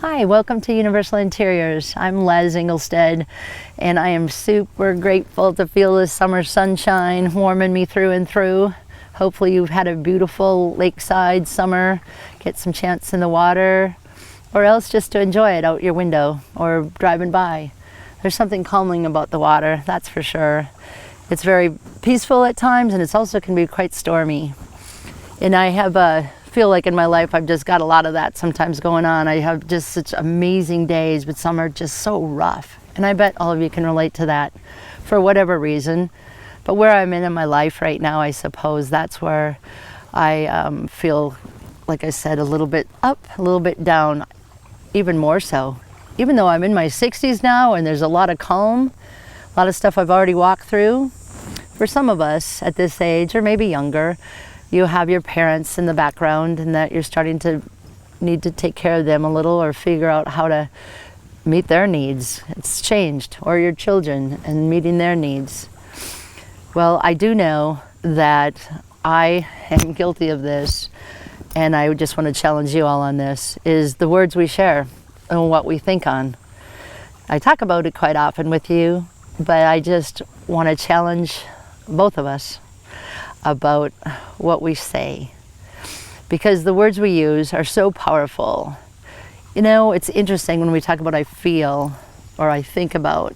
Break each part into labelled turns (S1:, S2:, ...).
S1: Hi, welcome to Universal Interiors. I'm Les Ingelstead, and I am super grateful to feel this summer sunshine warming me through and through. Hopefully you've had a beautiful lakeside summer, get some chance in the water, or else just to enjoy it out your window or driving by. There's something calming about the water, that's for sure. It's very peaceful at times, and it also can be quite stormy. And I feel like in my life I've just got a lot of that sometimes going on. I have just such amazing days, but some are just so rough. And I bet all of you can relate to that for whatever reason. But where I'm in my life right now, I suppose that's where I feel, like I said, a little bit up, a little bit down, even more so. Even though I'm in my 60s now and there's a lot of calm, a lot of stuff I've already walked through. For some of us at this age, or maybe younger, you have your parents in the background and that you're starting to need to take care of them a little or figure out how to meet their needs. It's changed. Or your children and meeting their needs. Well, I do know that I am guilty of this, and I just want to challenge you all on this, is the words we share and what we think on. I talk about it quite often with you, but I just want to challenge both of us about what we say, because the words we use are so powerful. You know, it's interesting when we talk about I feel or I think about,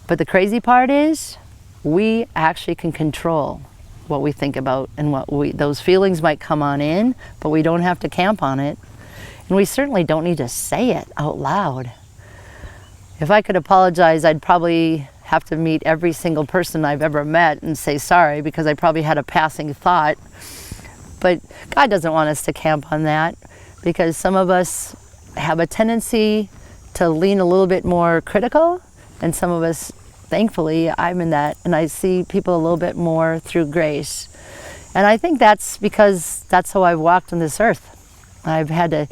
S1: but the crazy part is we actually can control what we think about and those feelings might come on in, but we don't have to camp on it, and we certainly don't need to say it out loud. If I could apologize, I'd probably have to meet every single person I've ever met and say sorry, because I probably had a passing thought. But God doesn't want us to camp on that, because some of us have a tendency to lean a little bit more critical, and some of us, thankfully, I'm in that, and I see people a little bit more through grace. And I think that's because that's how I've walked on this earth. I've had to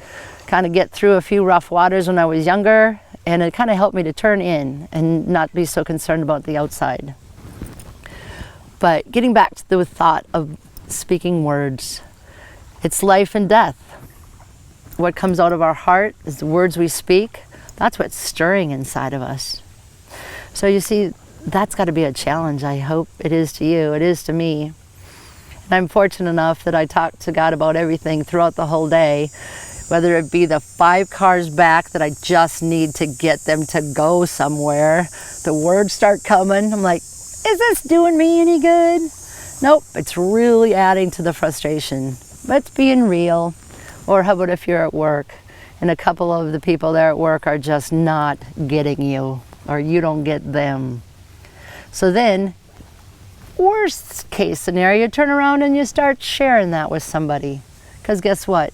S1: kind of get through a few rough waters when I was younger, and it kind of helped me to turn in and not be so concerned about the outside. But getting back to the thought of speaking words, it's life and death. What comes out of our heart is the words we speak. That's what's stirring inside of us. So you see, that's got to be a challenge. I hope it is to you. It is to me. And I'm fortunate enough that I talk to God about everything throughout the whole day, whether it be the 5 cars back that I just need to get them to go somewhere. The words start coming. I'm like, is this doing me any good? Nope, it's really adding to the frustration. But it's being real. Or how about if you're at work and a couple of the people there at work are just not getting you, or you don't get them. So then, worst case scenario, you turn around and you start sharing that with somebody. Because guess what?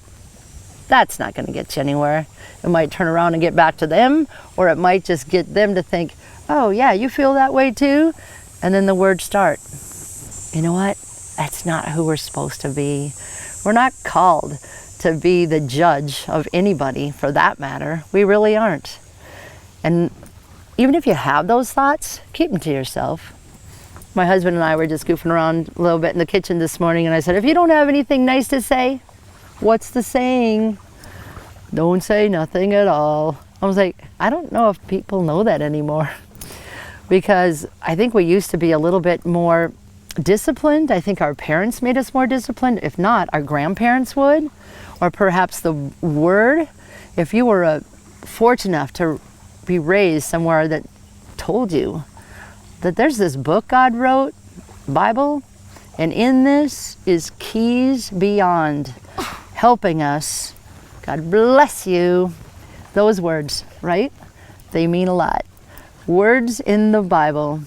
S1: That's not going to get you anywhere. It might turn around and get back to them, or it might just get them to think, oh yeah, you feel that way too? And then the words start. You know what? That's not who we're supposed to be. We're not called to be the judge of anybody, for that matter. We really aren't. And even if you have those thoughts, keep them to yourself. My husband and I were just goofing around a little bit in the kitchen this morning, and I said, if you don't have anything nice to say, what's the saying? Don't say nothing at all. I was like, I don't know if people know that anymore, because I think we used to be a little bit more disciplined. I think our parents made us more disciplined. If not, our grandparents would, or perhaps the word. If you were fortunate enough to be raised somewhere that told you that there's this book God wrote, Bible, and in this is keys beyond helping us. God bless you. Those words, right? They mean a lot. Words in the Bible,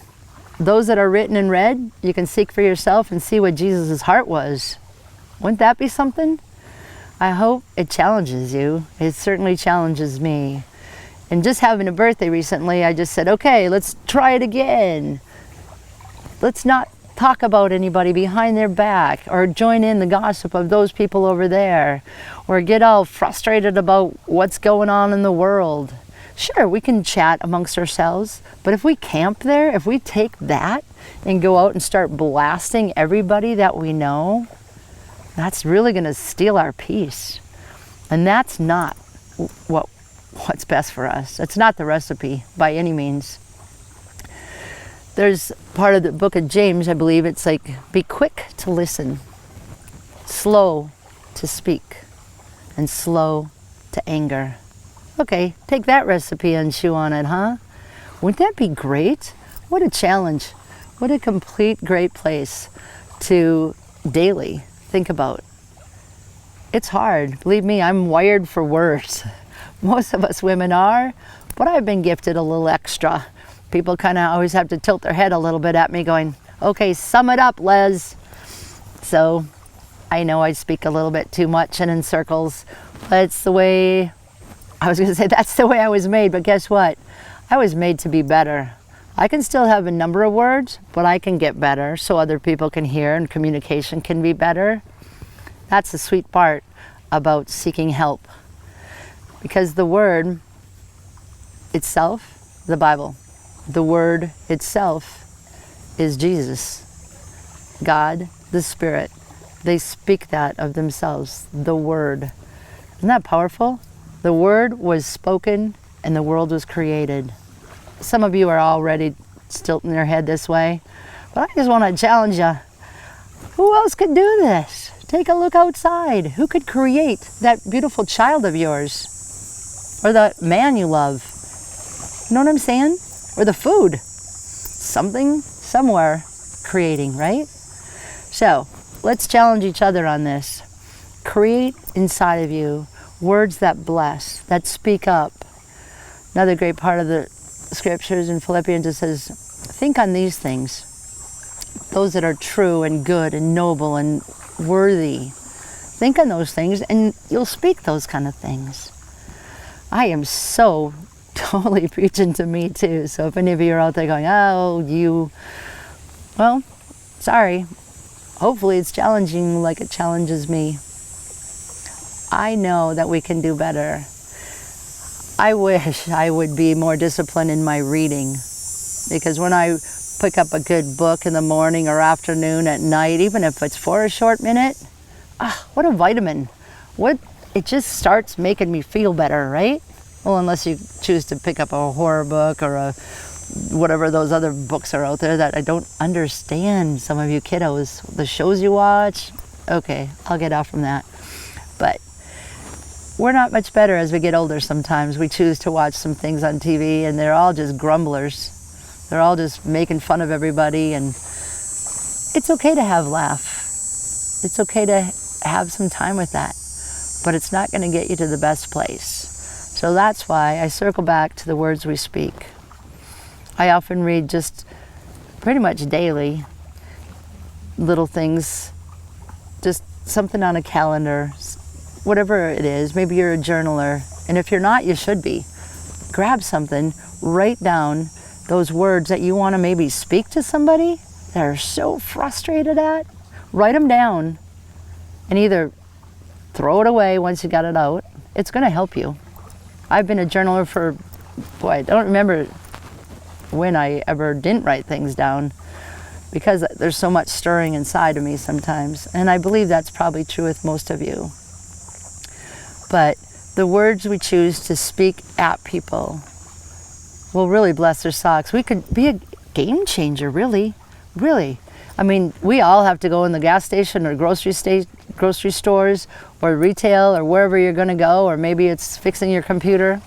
S1: those that are written and read, you can seek for yourself and see what Jesus' heart was. Wouldn't that be something? I hope it challenges you. It certainly challenges me. And just having a birthday recently, I just said, okay, let's try it again. Let's not talk about anybody behind their back, or join in the gossip of those people over there, or get all frustrated about what's going on in the world. Sure, we can chat amongst ourselves, but if we camp there, if we take that and go out and start blasting everybody that we know, that's really going to steal our peace. And that's not what what's best for us. It's not the recipe by any means. There's part of the book of James, I believe, it's like, be quick to listen, slow to speak, and slow to anger. Okay, take that recipe and chew on it, huh? Wouldn't that be great? What a challenge. What a complete great place to daily think about. It's hard. Believe me, I'm wired for words. Most of us women are, but I've been gifted a little extra. People kind of always have to tilt their head a little bit at me going, okay, sum it up, Les. So I know I speak a little bit too much and in circles, but it's the way, I was going to say that's the way I was made, but guess what? I was made to be better. I can still have a number of words, but I can get better so other people can hear and communication can be better. That's the sweet part about seeking help. Because the word itself, the Bible, the word itself is Jesus, God, the Spirit. They speak that of themselves, the word. Isn't that powerful? The word was spoken and the world was created. Some of you are already stilting your head this way, but I just want to challenge you. Who else could do this? Take a look outside. Who could create that beautiful child of yours? Or the man you love? You know what I'm saying? Or the food. Something, somewhere, creating, right? So, let's challenge each other on this. Create inside of you words that bless, that speak up. Another great part of the scriptures in Philippians, it says, think on these things, those that are true and good and noble and worthy. Think on those things and you'll speak those kind of things. I am so totally preaching to me too. So if any of you are out there going, oh, you, well, sorry. Hopefully it's challenging like it challenges me. I know that we can do better. I wish I would be more disciplined in my reading, because when I pick up a good book in the morning or afternoon, at night, even if it's for a short minute, what a vitamin. It just starts making me feel better, right? Well, unless you choose to pick up a horror book or whatever those other books are out there that I don't understand. Some of you kiddos, the shows you watch, okay, I'll get off from that. But we're not much better as we get older sometimes. We choose to watch some things on TV and they're all just grumblers. They're all just making fun of everybody, and it's okay to have laugh. It's okay to have some time with that, but it's not going to get you to the best place. So that's why I circle back to the words we speak. I often read just pretty much daily little things, just something on a calendar, whatever it is. Maybe you're a journaler, and if you're not, you should be. Grab something, write down those words that you want to maybe speak to somebody that are so frustrated at. Write them down and either throw it away once you got it out. It's going to help you. I've been a journaler for, boy, I don't remember when I ever didn't write things down, because there's so much stirring inside of me sometimes. And I believe that's probably true with most of you. But the words we choose to speak at people will really bless their socks. We could be a game changer, really, really. I mean, we all have to go in the gas station or grocery stores or retail or wherever you're going to go, or maybe it's fixing your computer.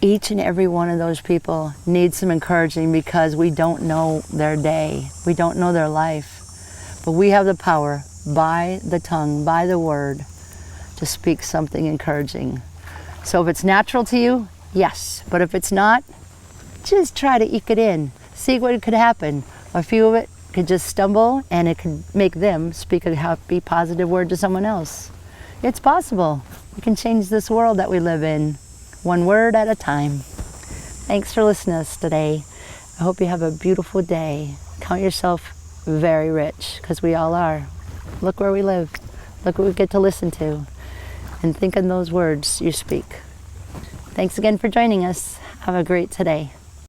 S1: Each and every one of those people needs some encouraging, because we don't know their day. We don't know their life. But we have the power by the tongue, by the word, to speak something encouraging. So if it's natural to you, yes. But if it's not, just try to eke it in. See what could happen. A few of it could just stumble, and it could make them speak a happy, positive word to someone else. It's possible. We can change this world that we live in, one word at a time. Thanks for listening to us today. I hope you have a beautiful day. Count yourself very rich, because we all are. Look where we live. Look what we get to listen to. And think on those words you speak. Thanks again for joining us. Have a great today.